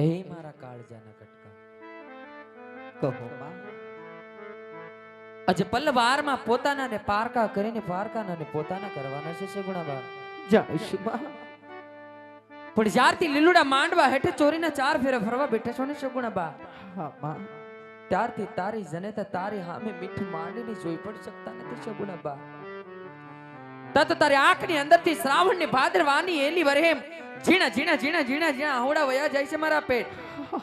એ મારા કાળજાના કટકા કહો માં અજે પલ્લવારમાં પોતાના ને પારકા કરીને પારકાના ને પોતાના કરવાના છે સગુણાબા જાણીશું માં. પણ જ્યારથી લીલુડા માંડવા હેઠે ચોરીના ચાર ફેરા ફરવા બેઠા છો ને સગુણાબા હા માં. ત્યારથી તારી જનેતા તારી સામે મીઠું માંડીને જોઈ પણ શકતા નથી સગુણાબા. તા તો તારી આંખની અંદરથી શ્રાવણ ને ભાદરવાની એલી વરહેમ ઝીણા ઝીણા ઝીણા ઝીણા ઝીણા આવડા વયા જાય છે મારા પેટ.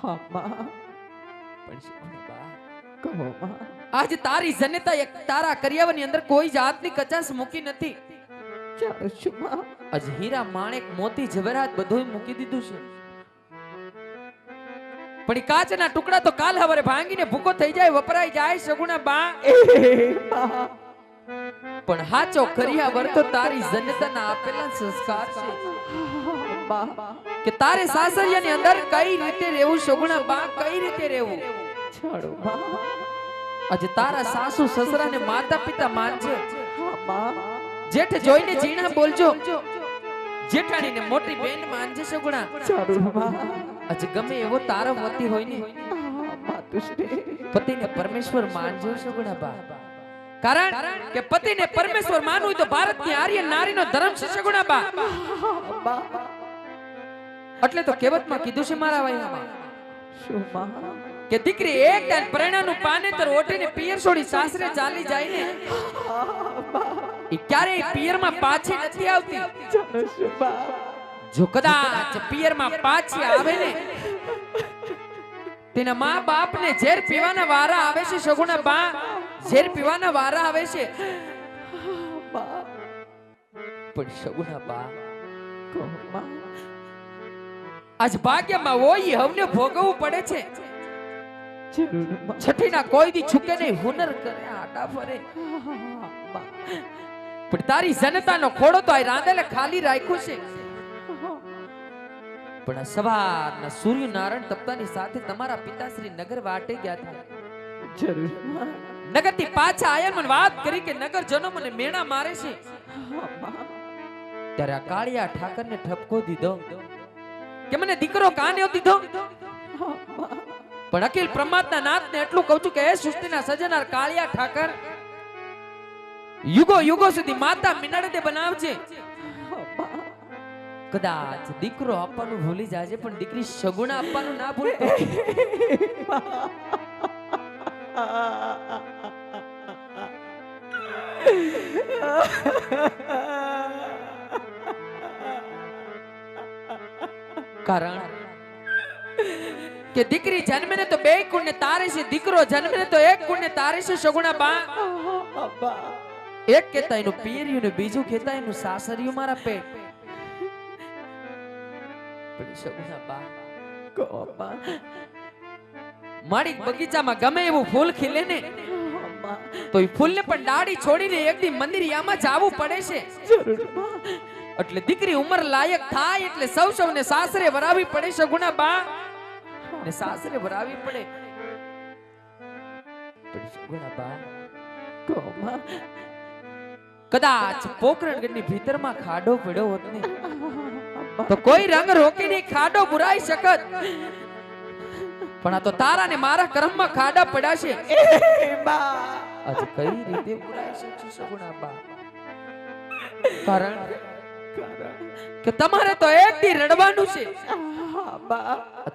હા માં. પણ સગુણાબા કહો માં. આજ તારી જનેતા એક તારા કરિયાવરની અંદર કોઈ જાતની કચાશ મૂકી નથી. જાણીશું માં. આજ હીરા માણેક મોતી જવેરાત બધું મૂકી દીધું છે. પણ ઈ કાચના ટુકડા તો કાલ હવારે ભાંગીને ભૂકો થઈ જાય વપરાઈ જાય સગુણાબા. પણ હાચો કરિયાવર તો તારી જનેતાના આપેલા સંસ્કાર છે કે તારે સાસરિયાની અંદર કઈ રીતે રહેવું સગુણાબા, કઈ રીતે રહેવું. છોડો માં. આજે તારા સાસુ સસરાને માતા પિતા માનજે. હા માં. જેઠ જોઈને જીણા બોલજો, જેઠાણીને મોટી બેન માનજે સગુણા. છોડો માં. આજે ગમે એવો તારો પતિ હોય ને માતુશ્રી. પતિને પરમેશ્વર માનજો સગુણાબા. કારણ કે પતિને પરમેશ્વર માનવું હોય તો ભારતની આર્ય નારીનો ધર્મ છે સગુણાબા. એટલે તો કહેવતમાં કીધું છે મારા વાયમાં શું માં. કે દીકરી એક દાન પરણાનું પાનેતર ઓઢીને પિયર છોડી સાસરે ચાલી જાય ને ઈ ક્યારેય પિયરમાં પાછી નથી આવતી. જાણીશું માં. જો કદાચ પિયરમાં પાછી આવે ને તેના મા બાપ ને ઝેર પીવાના વારા આવે છે સગુણાબા. ઝેર પીવાના વારા આવે છે. પણ સગુણાબા કહો માં. આજ ભાગ્યમાં હોય હવને ભોગવવું પડે છે. જરૂર માં. છઠ્ઠીના કોઈ દી છૂકે નહીં, હુનર કરે આટા ફરે. પણ તારી જનતાનો ખોડો તો આ રાંદેલે ખાલી રાખ્યો છે. પણ આ સવારના સૂર્યનારાયણ તપતાની સાથે તમારા પિતાશ્રી નગર વાટે ગયા હતા. જરૂર માં. નગરથી પાછા આયા મને વાત કરી કે નગરજનો મને મેણા મારે છે. ત્યારે આ કાળિયા ઠાકરને ઠપકો દીધો કે મને દીકરો કાને દીધો. પણ અખિલ પ્રમાતના નાથને એટલું કહું છું કે એ સૃષ્ટિના સર્જનાર કાળિયા ઠાકર યુગો યુગો સુધી માતા મિનળદે બનાવજે. કદાચ દીકરો આપવાનું ભૂલી જાજે પણ દીકરી સગુણા આપવાનું ના ભૂલતો. કારણ કે દીકરી જન્મે ને તો બે કુળને તારે છે, દીકરો જન્મે ને તો એક કુળને તારે છે સગુણાબા. એક કહેતા એનું પિયરિયું ને બીજું કહેતા એનું સાસરિયું મારા પેટ. પણ સગુણાબા કહો માં. મારી બગીચામાં ગમે એવું ફૂલ ખીલે ને તો એ ફૂલને પણ ડાળી છોડીને એક દી મંદિરિયામાં જાવું પડે છે. જરૂર માં. એટલે દીકરી ઉંમર લાયક થાય એટલે સૌ સૌને સાસરે વરાવી પડે સગુણાબા. ને સાસરે વરાવી પડે. પણ સગુણાબા કહો માં. કદાચ પોકરણગઢની ભીતરમાં ખાડો પડ્યો હોત ને તો કોઈ રંગ રોકીને ખાડો પુરાઈ શકત. પણ આ તો તારા ને મારા કર્મમાં ખાડા પડ્યા છે. આજે કઈ રીતે પુરાઈ શકશે સગુણાબા? કારણ કે તમારે તો એક દી રડવાનું છે.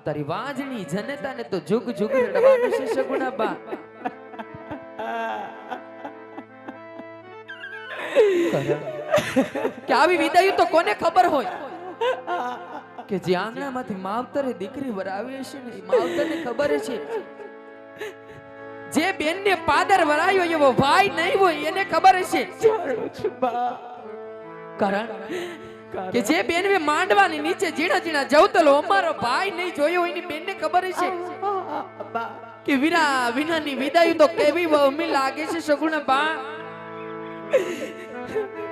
તારી વાંજણી જનતાને તો જુગ જુગ રડવાનું છે સગુણાબા. કે આવી વિદાય તો કોને ખબર હોય કે જે આંગણામાંથી માવતરે દીકરી વરાવી છે ને માવતરને ખબર છે. જે બેનને પાદર વરાયો એવો ભાઈ નહીં હોય એને ખબર છે. કારણ કે જે બેન માંડવાની નીચે ઝીણા ઝીણા જવતલો અમારો ભાઈ નહીં જોયો એની બેનને ખબર છે કે વીરા વિનાની વિદાય તો કેવી વહમી લાગે છે સગુણાબા.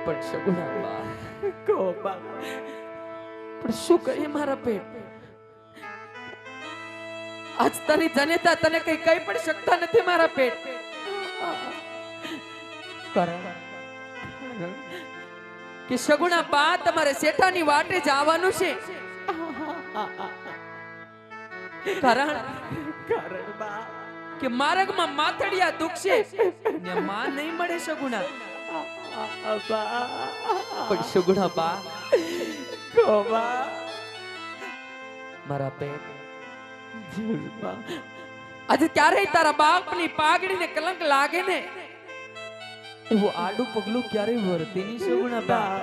પણ સગુણાબા કહો માં. પણ શું કરીએ મારા પેટ? આજ તારી જનેતા તને કઈ કહી પણ શકતા નથી મારા પેટ. કારણ કે સગુણાબા તમારે શેઠાની વાટે જવાનું છે. કારણ કારણ બા કે માર્ગમાં માથડિયા દુખશે ને માં નહીં મળે સગુણા. બા પણ સગુણા બા કો બા મારા પેટ જરૂર બા આજે ક્યારેય તારા બાપની પાઘડીને કલંક લાગે ને એવું આડું પગલું ક્યારેય વર્તી નહીં સગુણા બા.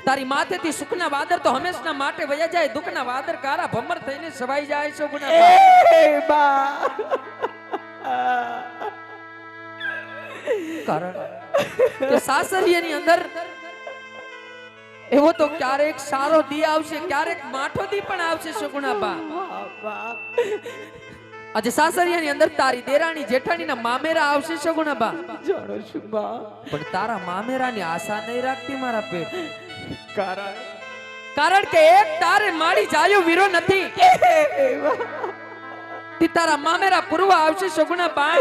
તારી માથેથી સુખના વાદળ તો હંમેશના માટે વયા જાય, દુઃખના વાદળ કારા ભમર થઈને સવાઈ જાય સગુણા બા. એ બા કારણ કે સાસરિયાની અંદર એવો તો ક્યારેક સારો દી આવશે, ક્યારેક માઠો દી પણ આવશે સગુણા બા. બા આજે સાસરિયાની અંદર તારી દેરાણી જેઠાણીના મામેરા આવશે સગુણા બા. જાણો છું બા પણ તારા મામેરાની આશા નહીં રાખતી મારા પેટ. કારણ કે એક તારે મારી જાયો વીરો નથી. તે તારા મામેરા પૂર્વ આવશે સગુણા બા.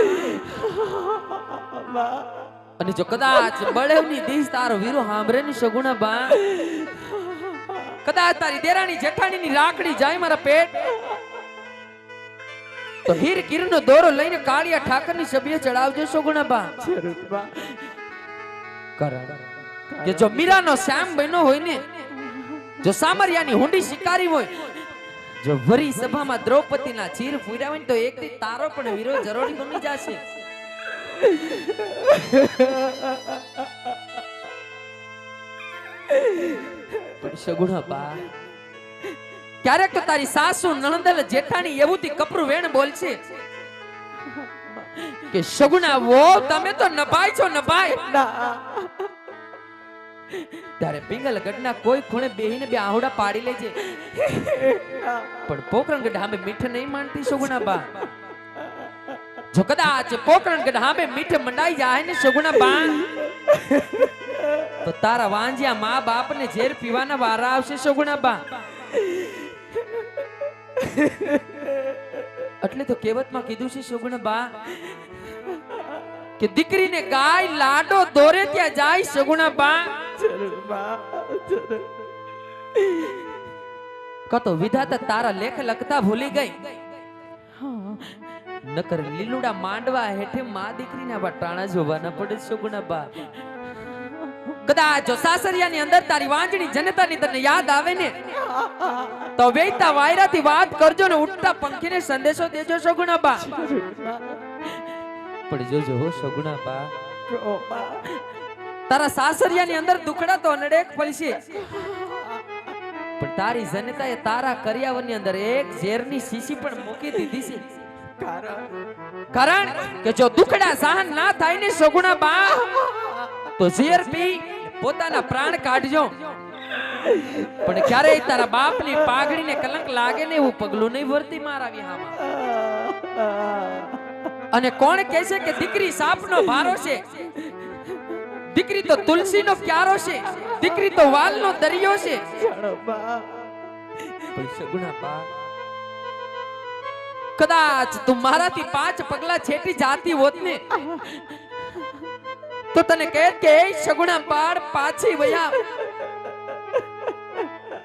અને જો કદાચ બળેવની દીશ તારો વીરો સાંભળે ની સગુણા બા, કદાચ તારી દેરાણી જેઠાણીની રાખડી જાય મારા પેટ, તો હીર કિરનો દોરો લઈને કાળિયા ઠાકરની સભ્ય ચડાવજો સગુણા બા. જરૂર બા કારણ કે જો મીરાનો શ્યામ બન્યો હોય ને, જો સામરિયાની હુંડી શિકારી હોય, જો વરી સભામાં દ્રૌપદીના ચીર ફૂર્યા હોય ને, તો એક દી તારો પણ વીરો જરૂરી બની જશે. પણ સગુણા બા ક્યારેક તો તારી સાસુ નણંદલ જેઠાણી એવુંથી કપરું વેણ બોલશે કે સગુણા વો તમે તો નભાઈ છો નભાઈ. ત્યારે પિંગલ ગઢના કોઈ ખૂણે બેહીને બે આહુડા પાડી લેજે, પણ પોકરણગઢ હામે મીઠ નહીં માનતી સગુણા બા. જો કદાચ પોકરણગઢ હામે મીઠ મંડાઈ જાય ને સગુણા બા, તો તારા વાંજિયા મા બાપ ને ઝેર પીવાના વારા આવશે સગુણા બા. એટલે તો કહેવતમાં કીધું છે સગુણા બા કે દીકરીને ગાય લાડો દોરે ત્યાં જાય સગુણા બા. કતો વિધાતા તારા લેખ લખતા ભૂલી ગઈ, નકર લીલુડા માંડવા હેઠે માં દીકરીના વટાણા જોવાના પડે સગુણા બા. કદાચ જો સાસરિયાની અંદર તારી વાંજણી જનતાની તને યાદ આવે ને, તો વેતા વાયરાથી વાત કરજો ને ઉડતા પંખીને સંદેશો દેજો સગુણા બા. પણ જોજો હો સગુણા બા, તારા સાસરિયાની અંદર દુખડા તો અનડેક પડશે, પણ તારી જનતાએ તારા કરિયાવરની અંદર એક ઝેરની શીશી પણ મૂકી દીધી છે. કારણ કે જો દુખડા સહન ના થાય ને સગુણા બા, તો ઝેર પી પોતાના પ્રાણ કાઢજો, પણ ક્યારેય તારા બાપની પાઘડીને કલંક લાગે ને એવું પગલું નહીં ભરતી મારા વિહામાં. અને કોણ કહે છે કે દીકરી સાપનો ભારો છે, દીકરી તો તુલસીનો ક્યારો છે, દીકરી તો વાલનો દરિયો છે. પણ સગુણા બા કદાચ તું મારાથી 5 પગલા છેટી જાતી હોત ને, તો તને કહેત કે એ સગુણા બાળ પાછી વયા.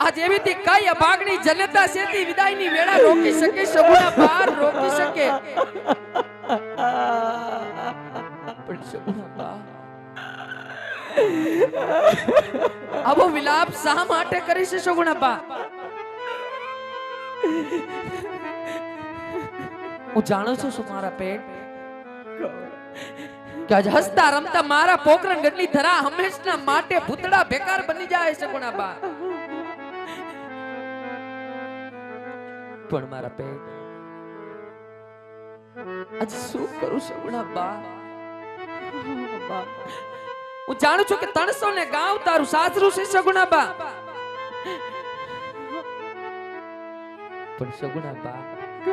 આજ એવીથી કઈ અભાગની જનતા સેતી વિદાયની વેળા રોકી શકે સગુણા બાળ રોકી શકે. પણ સગુણા બા આવો વિલાપ શા માટે કરી છે સગુણા બા? હું જાણું છું શું મારા પેટ કે આજ હસતા રમતા મારા પોકરણગઢની ધરા હંમેશના માટે ભૂતડા બેકાર બની જાય સગુણા બા. પણ મારા પેટ આજ શું કરું સગુણા બા? હું જાણું છું કે 300 ને ગાંવ તારું સાસરું છે સગુણા બા, પણ સગુણા બા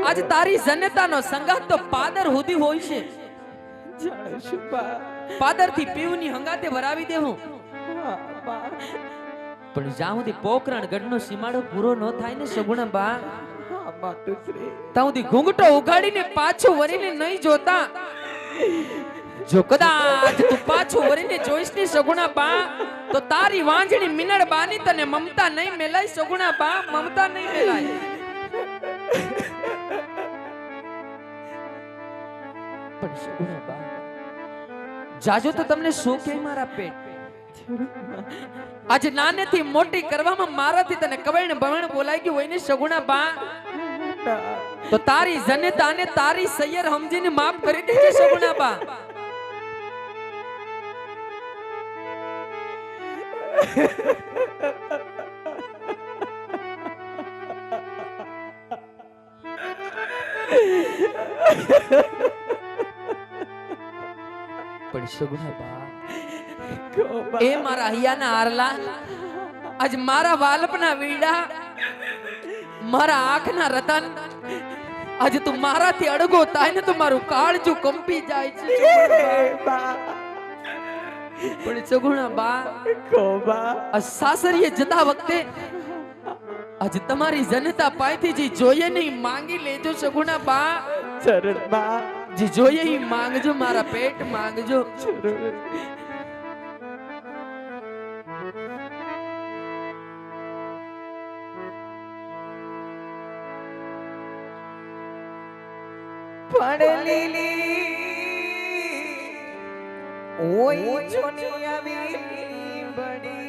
આજ તારી જનતાનો સંગાત તો પાદર સુધી હોય છે. પાદર થી પીવની હંગાતે વરાવી દેવું, પણ જ્યાં સુધી પોકરણગઢનો સીમાડો પૂરો ન થાય ને સગુણા બા, ત્યાં સુધી ઘૂંઘટો ઉગાડીને પાછું વરીને નહીં જોતા. જો કદાચ તું પાછું વરીને જોઈશ ને સગુણા બા, તો તારી વાંજણી મિનળ બાની તને મમતા નહીં મેલાય સગુણા બા, મમતા નહીં મેલાય. પણ સગુણા બા, જાજો તો તમને શું કે મારા પેટ? આજે નાનેથી મોટી કરવામાં મારાથી તને કવળ બવણ બોલાઈ ગયું હોય ને સગુણા બા, તો તારી જનતાને તારી સૈયર સમજીને માફ કરી દેજે સગુણા બા. પણ સગુણા બા, એ મારા હૈયાના હારલા, આજ મારા વાલપના વીડા, મારા આંખના રતન, આજે તું મારાથી અડગો થાય ને તો મારું કાળજું કંપી જાય છે પણ સગુણા બા, આ સાસરીએ જતા વખતે આજે તમારી જનતા પાસેથી જે જોઈએ ને ઈ માંગી લેજો સગુણા બા. ચરણ બા, જે જોઈએ ઈ માંગજો મારા પેટ, માંગજો. પડલીલી ઓય જોની આવી બડી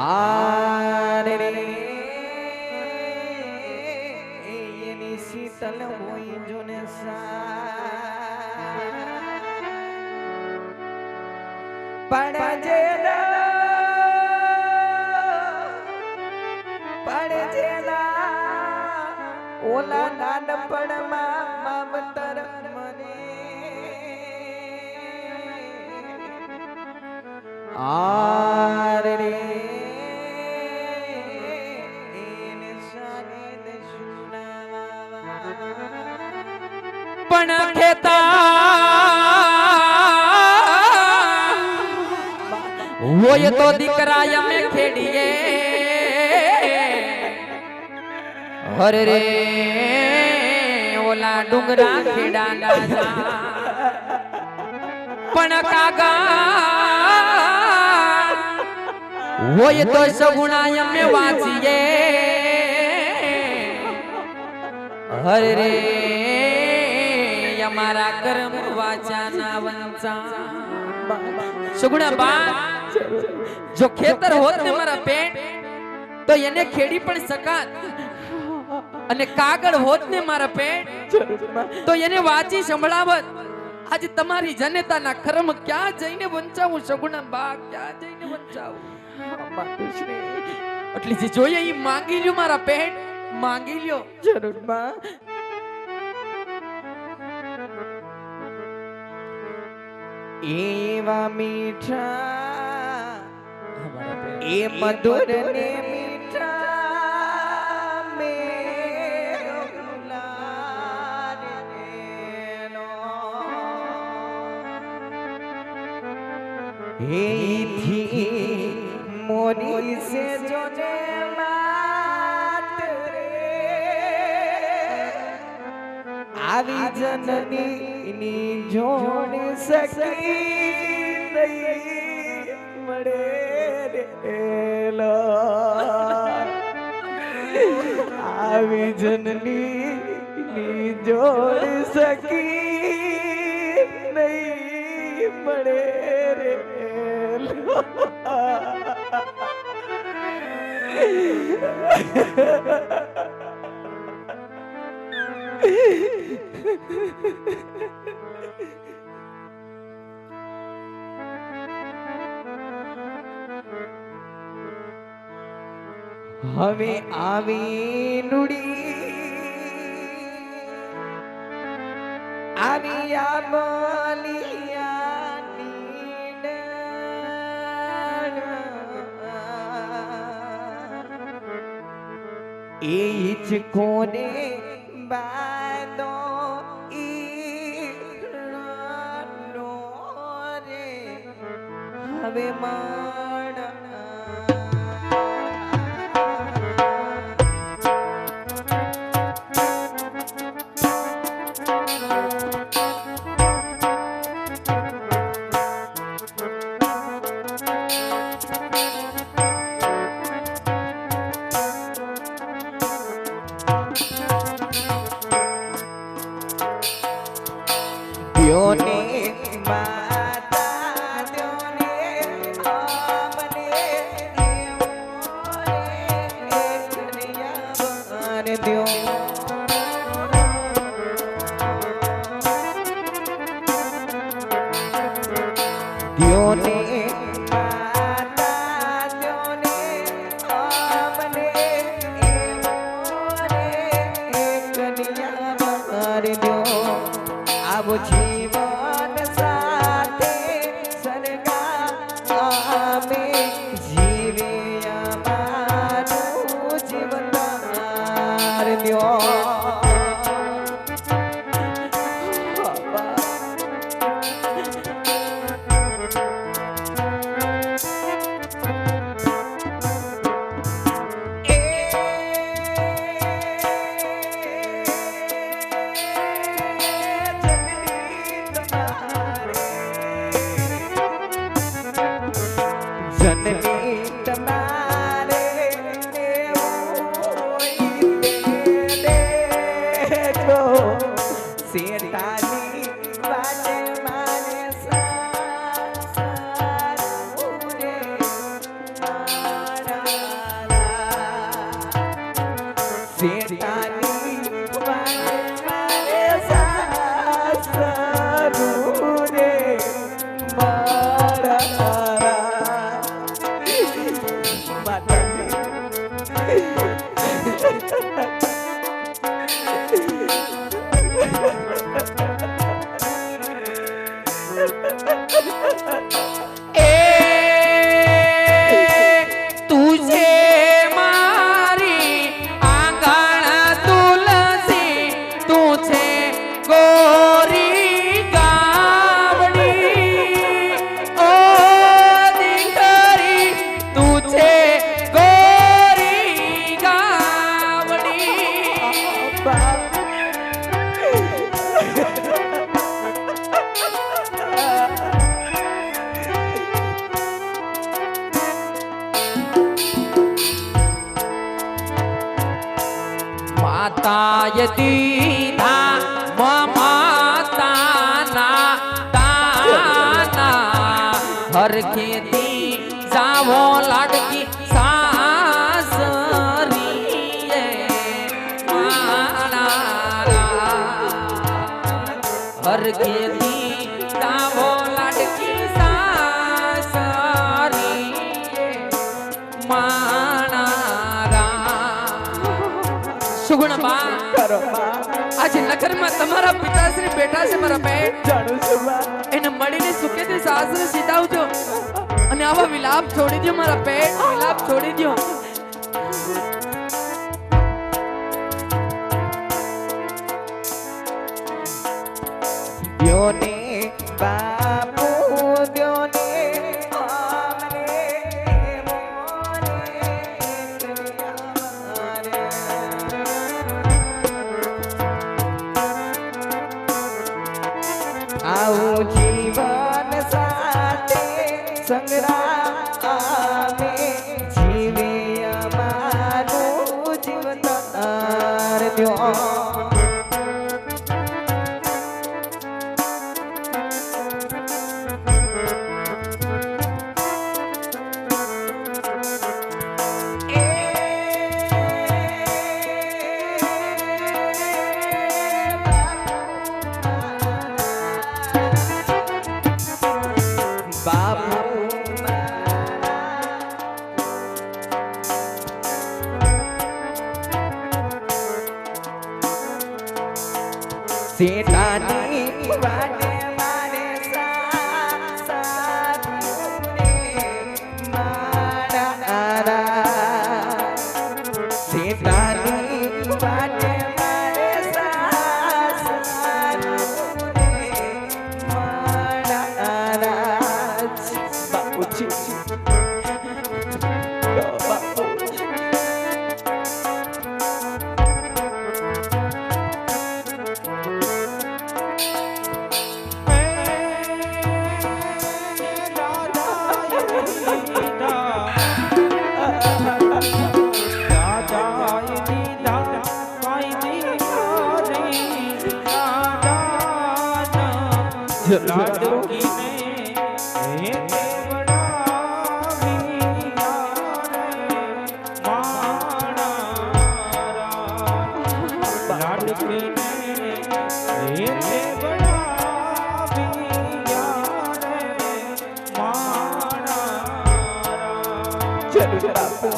આરે એની શીતલ હોય જોને સા પડજે ઓલા નાનપણમાં માવતર મને આરે એને સાને દશુના પણ ખેતા હોય તો દીકરા અમે ખેડીએ હરે રે ઓલા ડુંગરા ખેડા ના પણ કાગા હોય તો સગુણા અમે વાંચીએ હરે રે અમારા કર્મ વાચાના વંચા. સગુણા બા, જો ખેતર હોત ને મારા પેટ તો એને ખેડી પણ સકાત, અને કાગળ હોત ને મારા પેટ તો એને વાંચી સંભળાવત. આજે તમારી જનતાના કર્મ ક્યાં જઈને વંચાવું સગુણા બા, ક્યાં જઈને વંચાવું? એટલે જે જોઈએ એ માંગી લ્યો મારા પેટ, માંગી લ્યો. જરૂર માં એવા મીઠા એ મધુર ને મીઠા મે થી મોરી સે જોને માત રે આવી જનની ની જોડ સકી નહીં મળે રે આવી જનની ની જોડ સકી નહીં મળે રે હવે આવી નુડી આવી આ બોલિયાની એ જ કોને બાદો ઈનો રે હવે માણ જનની તમારે દેખો શેતાની વાટે મારે સારું રે શેતાની વાટે મારે સારું રે માતાએ દીધા મમતાના દાના હરખેથી જાવો લાડકી સાસરીએ મારા હરખેથી જાવો લાડકી સાસરીએ મારા સુગુણ બા કરો આજે નગરમાં તમારા પિતાશ્રી બેઠા છે મારા બેન જાણું છું બા એને મળીને સુખેથી સાસરે સીધાવજો અને આવા વિલાપ છોડી દો મારા પેટ વિલાપ છોડી દો દ્યોને બાપુ દ્યોને અમને મોરે આવું જીવન સાથે સંગ્રામે જીવે અમારું જીવતર દ્યો શેતાની વાટે મારે સારું રે મારા શેતાની વાટે મારે સારું રે મારા બાપુજી બાપુ લાડકી ને હે દેવડાવી મારા લાડકી ને હે દેવડાવી મારા જરૂર બાપુ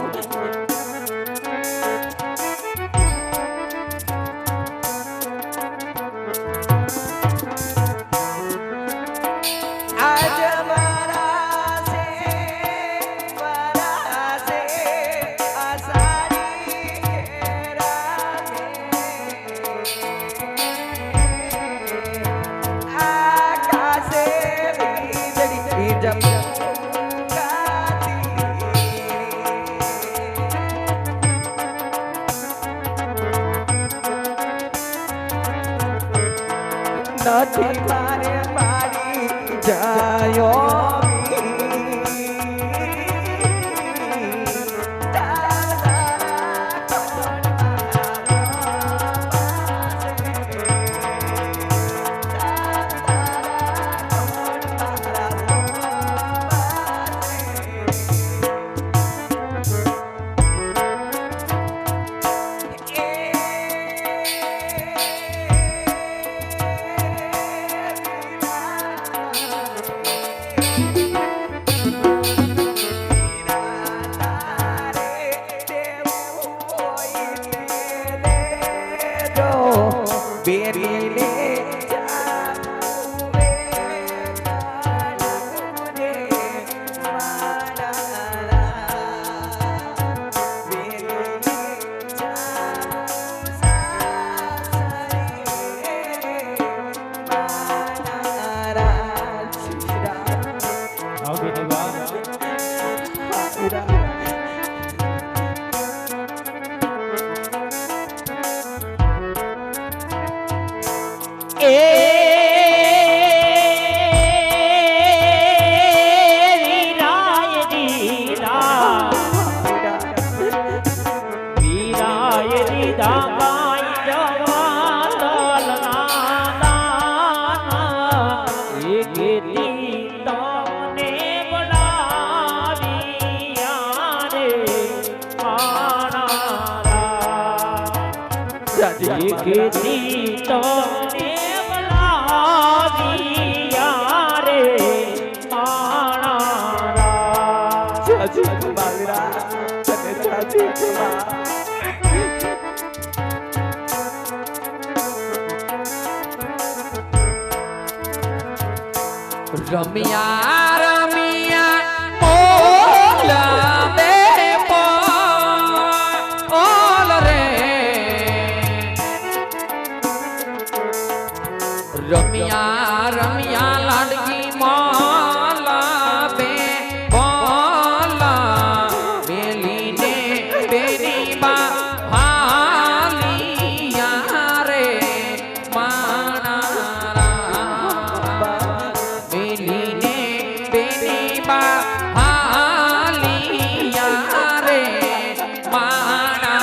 નથી મારે મારી જાયો બેરીને આવો બેટી વાહ. કેતી તને બોલાવિયા રે માણા જાજી બાલરા તને જાજી ખમા રમિયા રમિયા મોલા દે ઓલ રે રમિયા રમિયા લાડકી મોલા બે બોલા બેલીને બેની બા હાલિયા રે માણા બેલીને બેની બા હાલિયા રે માણા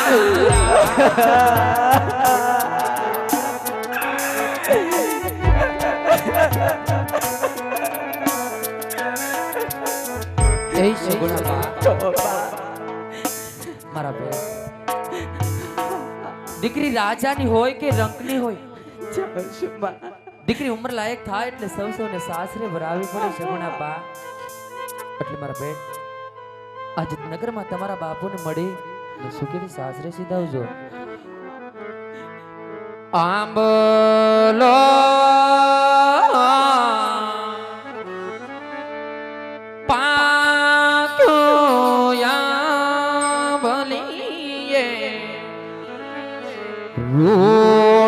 એ સગુણા બા મારા બેન દીકરી રાજાની હોય કે રંકની હોય દીકરી ઉંમર લાયક થાય એટલે સૌને સાસરે ભરાવી પડે સગુણા બા એટલે મારા બેન આજ નગરમાં તમારા બાપુને મળી ને સુખેથી સાસરે સીધાવજો આંબલો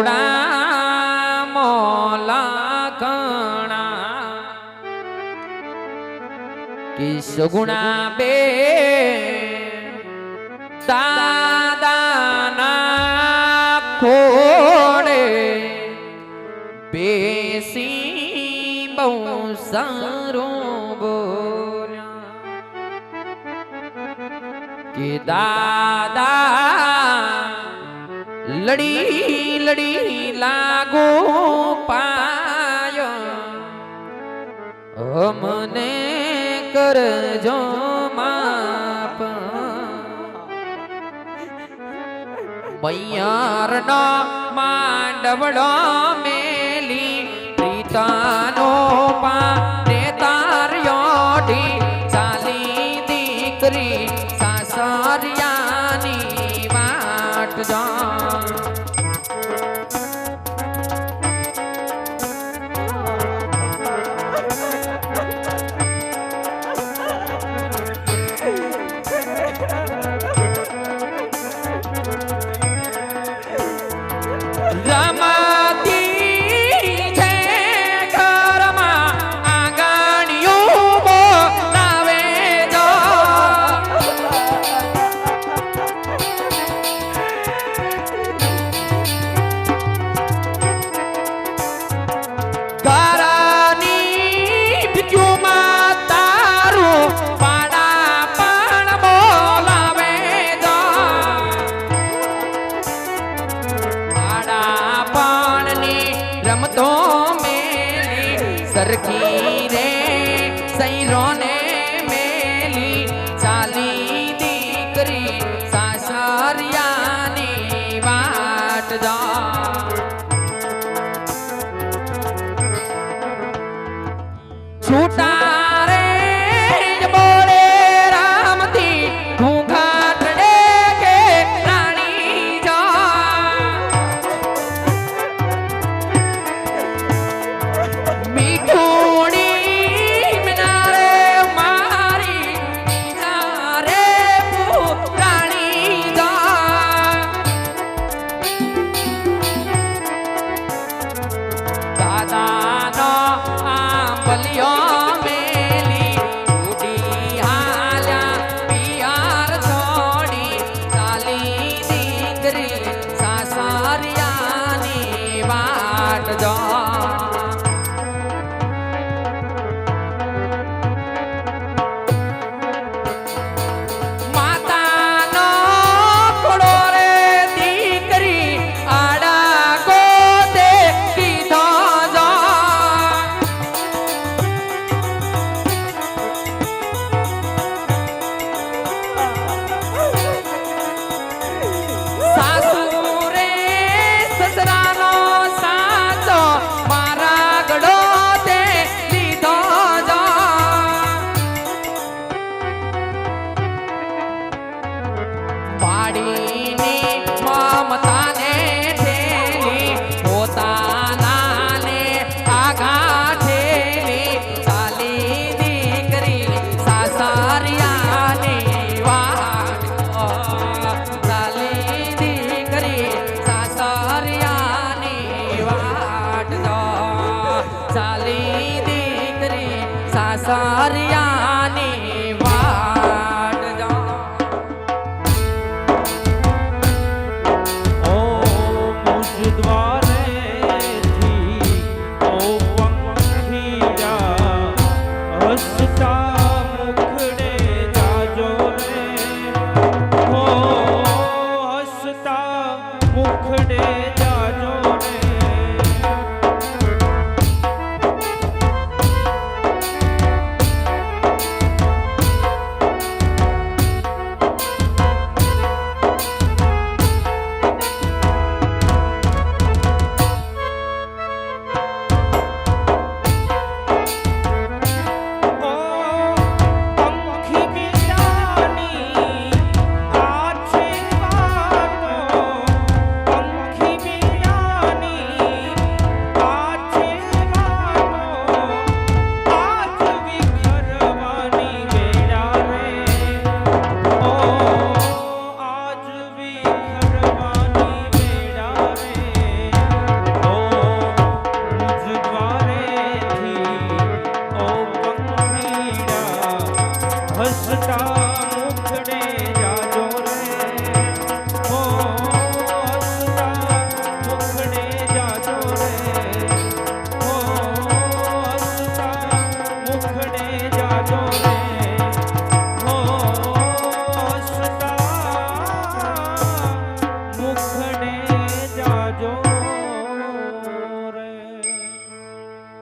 રૂડા મોલા કણા કે સગુણા બે દાદાના ખોડે બેસી બહુ સારું બોલ્યા કે દાદા લડી લડી લાગો પાય અમને કરજો માપ મૈયારનો માંડવડો મેલી પ્રીતાનો પાને તાર્યોઢી ચાલી દીકરી સાસરિયાની વાટ જા રે